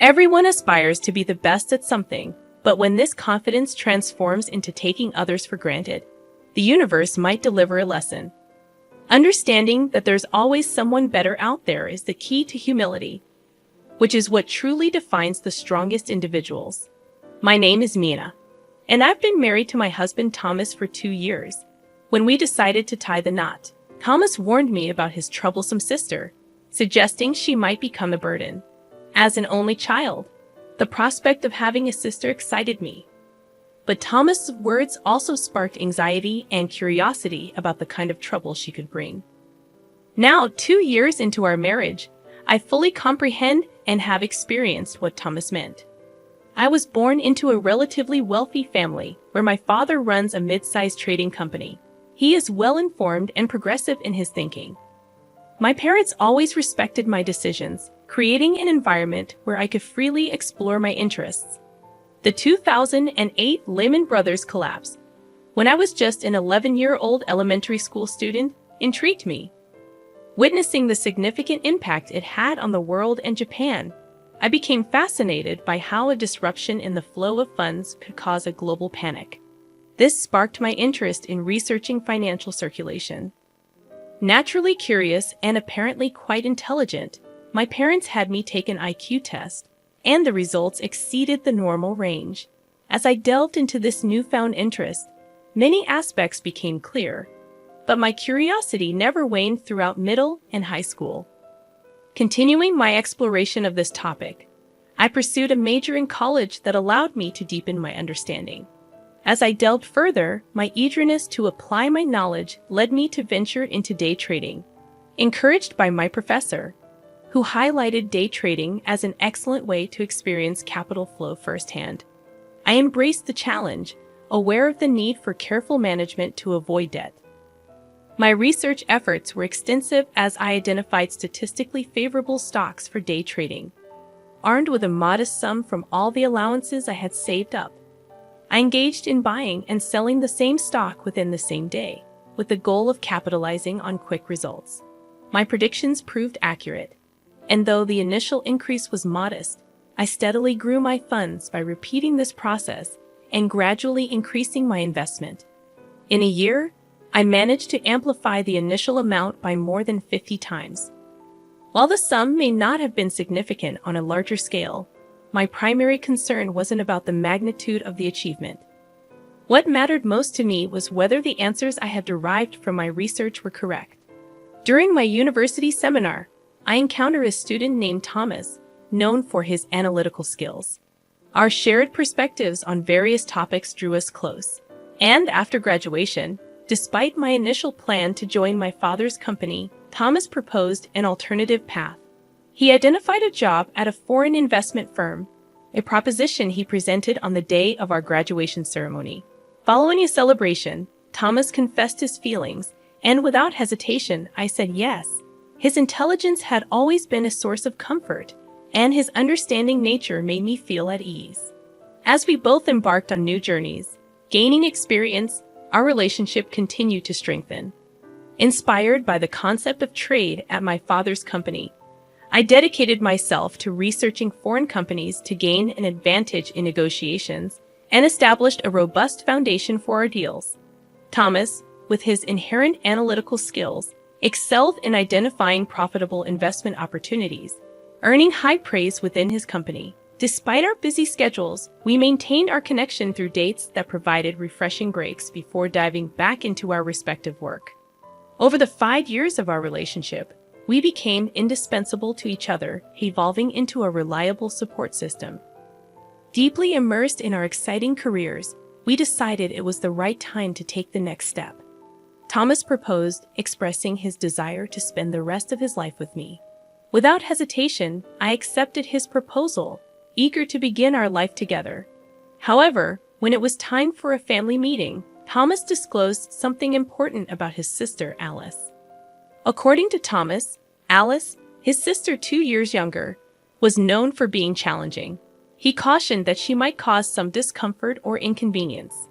Everyone aspires to be the best at something, but when this confidence transforms into taking others for granted, the universe might deliver a lesson. Understanding that there's always someone better out there is the key to humility, which is what truly defines the strongest individuals. My name is Mina, and I've been married to my husband Thomas for 2 years. When we decided to tie the knot, Thomas warned me about his troublesome sister, suggesting she might become a burden. As an only child, the prospect of having a sister excited me. But Thomas's words also sparked anxiety and curiosity about the kind of trouble she could bring. Now, 2 years into our marriage, I fully comprehend and have experienced what Thomas meant. I was born into a relatively wealthy family where my father runs a mid-sized trading company. He is well-informed and progressive in his thinking. My parents always respected my decisions, creating an environment where I could freely explore my interests. The 2008 Lehman Brothers collapse, when I was just an 11-year-old elementary school student, intrigued me. Witnessing the significant impact it had on the world and Japan, I became fascinated by how a disruption in the flow of funds could cause a global panic. This sparked my interest in researching financial circulation. Naturally curious and apparently quite intelligent, my parents had me take an IQ test, and the results exceeded the normal range. As I delved into this newfound interest, many aspects became clear, but my curiosity never waned throughout middle and high school. Continuing my exploration of this topic, I pursued a major in college that allowed me to deepen my understanding. As I delved further, my eagerness to apply my knowledge led me to venture into day trading, encouraged by my professor, who highlighted day trading as an excellent way to experience capital flow firsthand. I embraced the challenge, aware of the need for careful management to avoid debt. My research efforts were extensive as I identified statistically favorable stocks for day trading. Armed with a modest sum from all the allowances I had saved up, I engaged in buying and selling the same stock within the same day, with the goal of capitalizing on quick results. My predictions proved accurate, and though the initial increase was modest, I steadily grew my funds by repeating this process and gradually increasing my investment. In a year, I managed to amplify the initial amount by more than 50 times. While the sum may not have been significant on a larger scale, my primary concern wasn't about the magnitude of the achievement. What mattered most to me was whether the answers I had derived from my research were correct. During my university seminar, I encountered a student named Thomas, known for his analytical skills. Our shared perspectives on various topics drew us close, and after graduation, despite my initial plan to join my father's company, Thomas proposed an alternative path. He identified a job at a foreign investment firm, a proposition he presented on the day of our graduation ceremony. Following a celebration, Thomas confessed his feelings, and without hesitation, I said yes. His intelligence had always been a source of comfort, and his understanding nature made me feel at ease. As we both embarked on new journeys, gaining experience, our relationship continued to strengthen. Inspired by the concept of trade at my father's company, I dedicated myself to researching foreign companies to gain an advantage in negotiations and established a robust foundation for our deals. Thomas, with his inherent analytical skills, excelled in identifying profitable investment opportunities, earning high praise within his company. Despite our busy schedules, we maintained our connection through dates that provided refreshing breaks before diving back into our respective work. Over the 5 years of our relationship, we became indispensable to each other, evolving into a reliable support system. Deeply immersed in our exciting careers, we decided it was the right time to take the next step. Thomas proposed, expressing his desire to spend the rest of his life with me. Without hesitation, I accepted his proposal, eager to begin our life together. However, when it was time for a family meeting, Thomas disclosed something important about his sister, Alice. According to Thomas, Alice, his sister 2 years younger, was known for being challenging. He cautioned that she might cause some discomfort or inconvenience.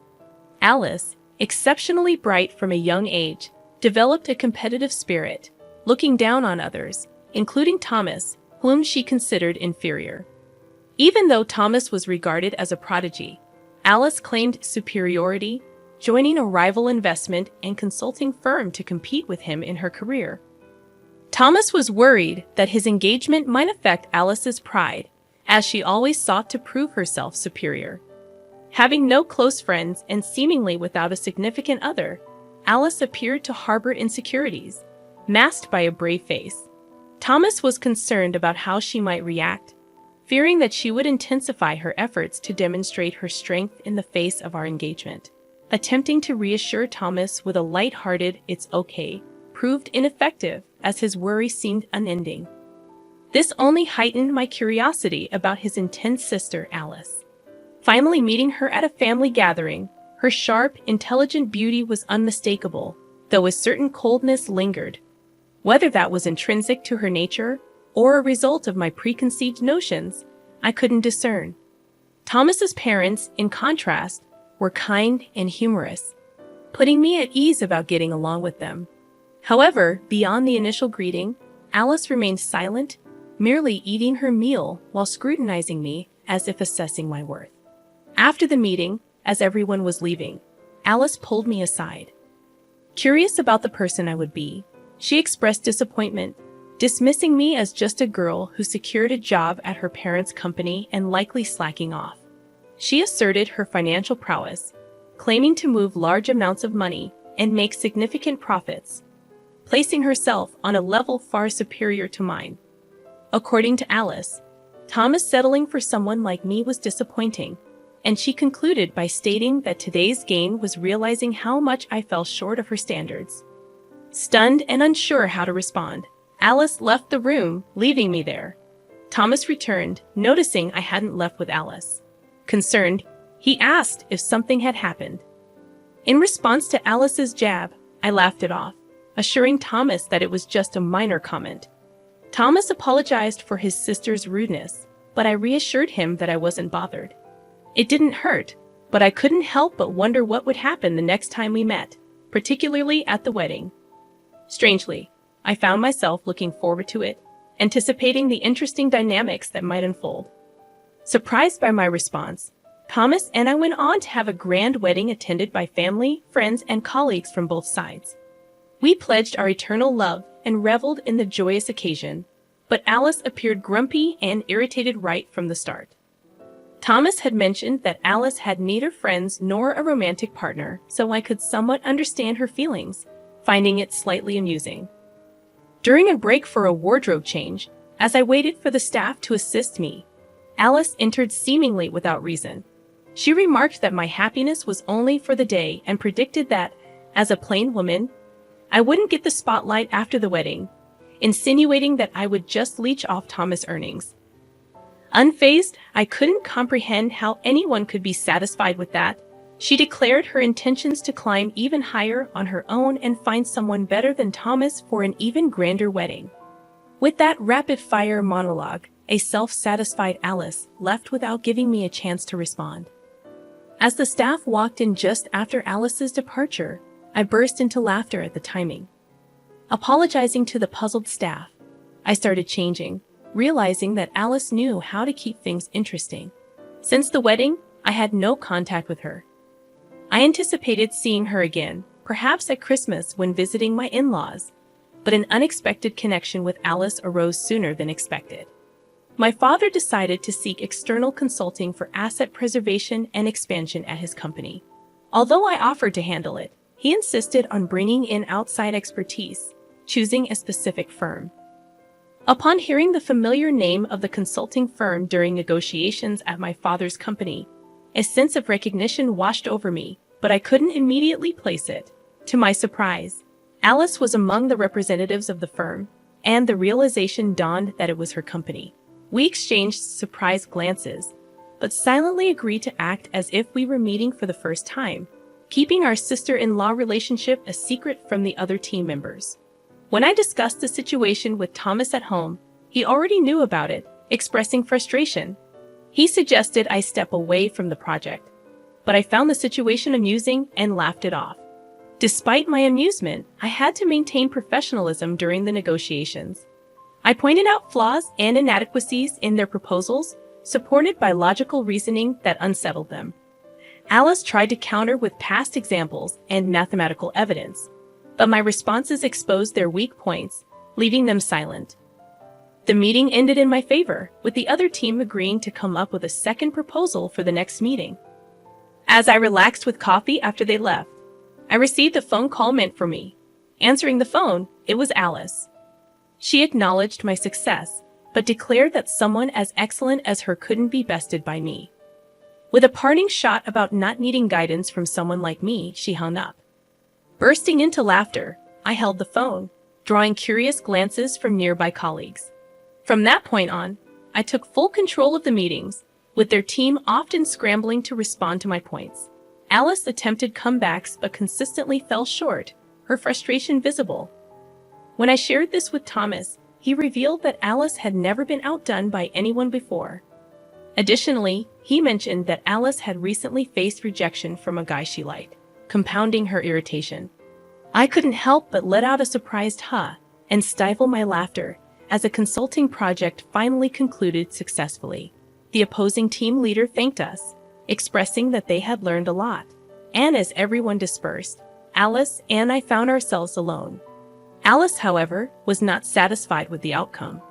Alice, exceptionally bright from a young age, developed a competitive spirit, looking down on others, including Thomas, whom she considered inferior. Even though Thomas was regarded as a prodigy, Alice claimed superiority, joining a rival investment and consulting firm to compete with him in her career. Thomas was worried that his engagement might affect Alice's pride, as she always sought to prove herself superior. Having no close friends and seemingly without a significant other, Alice appeared to harbor insecurities, masked by a brave face. Thomas was concerned about how she might react, fearing that she would intensify her efforts to demonstrate her strength in the face of our engagement. Attempting to reassure Thomas with a light-hearted "it's okay" proved ineffective, as his worry seemed unending. This only heightened my curiosity about his intense sister, Alice. Finally meeting her at a family gathering, her sharp, intelligent beauty was unmistakable, though a certain coldness lingered. Whether that was intrinsic to her nature or a result of my preconceived notions, I couldn't discern. Thomas's parents, in contrast, were kind and humorous, putting me at ease about getting along with them. However, beyond the initial greeting, Alice remained silent, merely eating her meal while scrutinizing me as if assessing my worth. After the meeting, as everyone was leaving, Alice pulled me aside. Curious about the person I would be, she expressed disappointment, dismissing me as just a girl who secured a job at her parents' company and likely slacking off. She asserted her financial prowess, claiming to move large amounts of money and make significant profits, placing herself on a level far superior to mine. According to Alice, Thomas settling for someone like me was disappointing, and she concluded by stating that today's gain was realizing how much I fell short of her standards. Stunned and unsure how to respond, Alice left the room, leaving me there. Thomas returned, noticing I hadn't left with Alice. Concerned, he asked if something had happened. In response to Alice's jab, I laughed it off, assuring Thomas that it was just a minor comment. Thomas apologized for his sister's rudeness, but I reassured him that I wasn't bothered. It didn't hurt, but I couldn't help but wonder what would happen the next time we met, particularly at the wedding. Strangely, I found myself looking forward to it, anticipating the interesting dynamics that might unfold. Surprised by my response, Thomas and I went on to have a grand wedding attended by family, friends, and colleagues from both sides. We pledged our eternal love and reveled in the joyous occasion, but Alice appeared grumpy and irritated right from the start. Thomas had mentioned that Alice had neither friends nor a romantic partner, so I could somewhat understand her feelings, finding it slightly amusing. During a break for a wardrobe change, as I waited for the staff to assist me, Alice entered seemingly without reason. She remarked that my happiness was only for the day and predicted that, as a plain woman, I wouldn't get the spotlight after the wedding, insinuating that I would just leech off Thomas' earnings. Unfazed, I couldn't comprehend how anyone could be satisfied with that. She declared her intentions to climb even higher on her own and find someone better than Thomas for an even grander wedding. With that rapid-fire monologue, a self-satisfied Alice left without giving me a chance to respond. As the staff walked in just after Alice's departure, I burst into laughter at the timing. Apologizing to the puzzled staff, I started changing, realizing that Alice knew how to keep things interesting. Since the wedding, I had no contact with her. I anticipated seeing her again, perhaps at Christmas when visiting my in-laws, but an unexpected connection with Alice arose sooner than expected. My father decided to seek external consulting for asset preservation and expansion at his company. Although I offered to handle it, he insisted on bringing in outside expertise, choosing a specific firm. Upon hearing the familiar name of the consulting firm during negotiations at my father's company, a sense of recognition washed over me, but I couldn't immediately place it. To my surprise, Alice was among the representatives of the firm, and the realization dawned that it was her company. We exchanged surprised glances, but silently agreed to act as if we were meeting for the first time, keeping our sister-in-law relationship a secret from the other team members. When I discussed the situation with Thomas at home, he already knew about it, expressing frustration. He suggested I step away from the project, but I found the situation amusing and laughed it off. Despite my amusement, I had to maintain professionalism during the negotiations. I pointed out flaws and inadequacies in their proposals, supported by logical reasoning that unsettled them. Alice tried to counter with past examples and mathematical evidence, but my responses exposed their weak points, leaving them silent. The meeting ended in my favor, with the other team agreeing to come up with a second proposal for the next meeting. As I relaxed with coffee after they left, I received a phone call meant for me. Answering the phone, it was Alice. She acknowledged my success, but declared that someone as excellent as her couldn't be bested by me. With a parting shot about not needing guidance from someone like me, she hung up. Bursting into laughter, I held the phone, drawing curious glances from nearby colleagues. From that point on, I took full control of the meetings, with their team often scrambling to respond to my points. Alice attempted comebacks but consistently fell short, her frustration visible. When I shared this with Thomas, he revealed that Alice had never been outdone by anyone before. Additionally, he mentioned that Alice had recently faced rejection from a guy she liked, compounding her irritation. I couldn't help but let out a surprised "huh" and stifle my laughter as a consulting project finally concluded successfully. The opposing team leader thanked us, expressing that they had learned a lot. And as everyone dispersed, Alice and I found ourselves alone. Alice, however, was not satisfied with the outcome.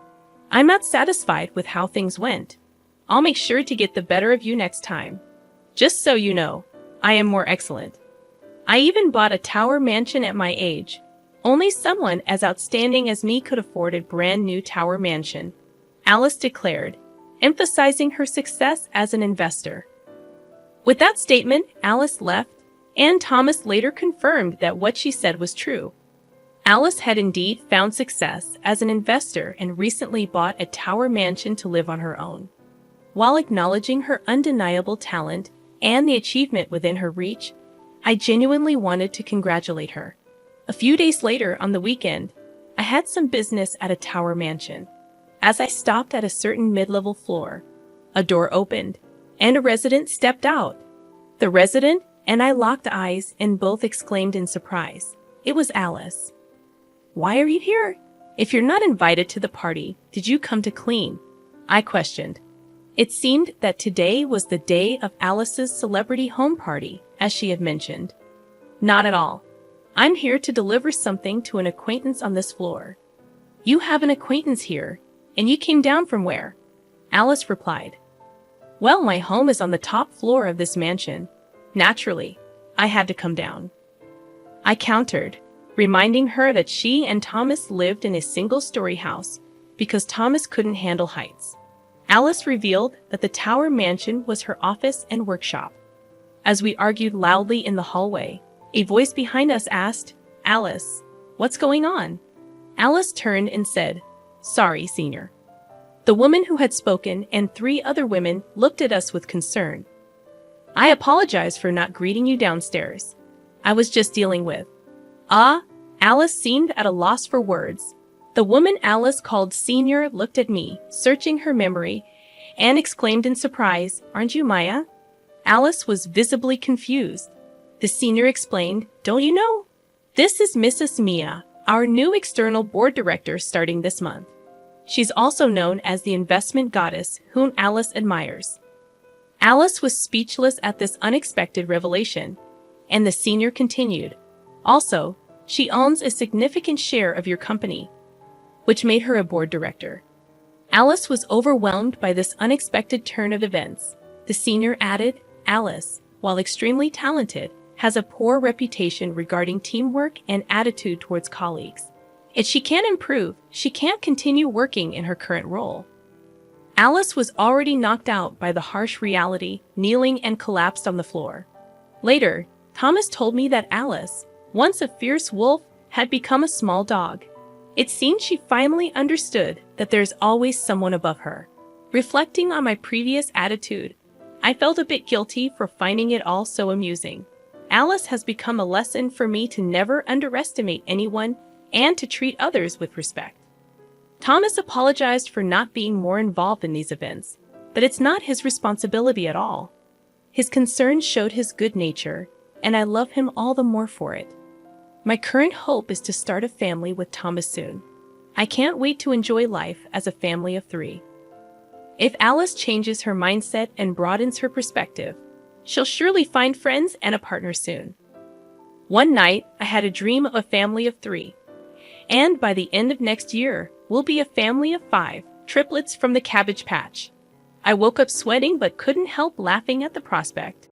"I'm not satisfied with how things went. I'll make sure to get the better of you next time. Just so you know, I am more excellent. I even bought a tower mansion at my age. Only someone as outstanding as me could afford a brand new tower mansion," Alice declared, emphasizing her success as an investor. With that statement, Alice left, and Thomas later confirmed that what she said was true. Alice had indeed found success as an investor and recently bought a tower mansion to live on her own. While acknowledging her undeniable talent and the achievement within her reach, I genuinely wanted to congratulate her. A few days later, on the weekend, I had some business at a tower mansion. As I stopped at a certain mid-level floor, a door opened, and a resident stepped out. The resident and I locked eyes and both exclaimed in surprise. It was Alice. "Why are you here? If you're not invited to the party, did you come to clean?" I questioned. It seemed that today was the day of Alice's celebrity home party, as she had mentioned. "Not at all. I'm here to deliver something to an acquaintance on this floor." "You have an acquaintance here, and you came down from where?" Alice replied. "Well, my home is on the top floor of this mansion. Naturally, I had to come down." I countered, reminding her that she and Thomas lived in a single-story house because Thomas couldn't handle heights. Alice revealed that the tower mansion was her office and workshop. As we argued loudly in the hallway, a voice behind us asked, "Alice, what's going on?" Alice turned and said, "Sorry, Senior." The woman who had spoken and 3 other women looked at us with concern. "I apologize for not greeting you downstairs. I was just dealing with..." Alice seemed at a loss for words. The woman Alice called Senior looked at me, searching her memory, and exclaimed in surprise, "Aren't you Maya?" Alice was visibly confused. The senior explained, "Don't you know? This is Mrs. Mia, our new external board director starting this month. She's also known as the investment goddess whom Alice admires." Alice was speechless at this unexpected revelation, and the senior continued, "Also, she owns a significant share of your company, which made her a board director." Alice was overwhelmed by this unexpected turn of events. The senior added, "Alice, while extremely talented, has a poor reputation regarding teamwork and attitude towards colleagues. If she can't improve, she can't continue working in her current role." Alice was already knocked out by the harsh reality, kneeling and collapsed on the floor. Later, Thomas told me that Alice, once a fierce wolf, had become a small dog. It seemed she finally understood that there's always someone above her. Reflecting on my previous attitude, I felt a bit guilty for finding it all so amusing. Alice has become a lesson for me to never underestimate anyone and to treat others with respect. Thomas apologized for not being more involved in these events, but it's not his responsibility at all. His concern showed his good nature, and I love him all the more for it. My current hope is to start a family with Thomas soon. I can't wait to enjoy life as a family of 3. If Alice changes her mindset and broadens her perspective, she'll surely find friends and a partner soon. One night, I had a dream of a family of 3. And by the end of next year, we'll be a family of 5, triplets from the Cabbage Patch. I woke up sweating but couldn't help laughing at the prospect.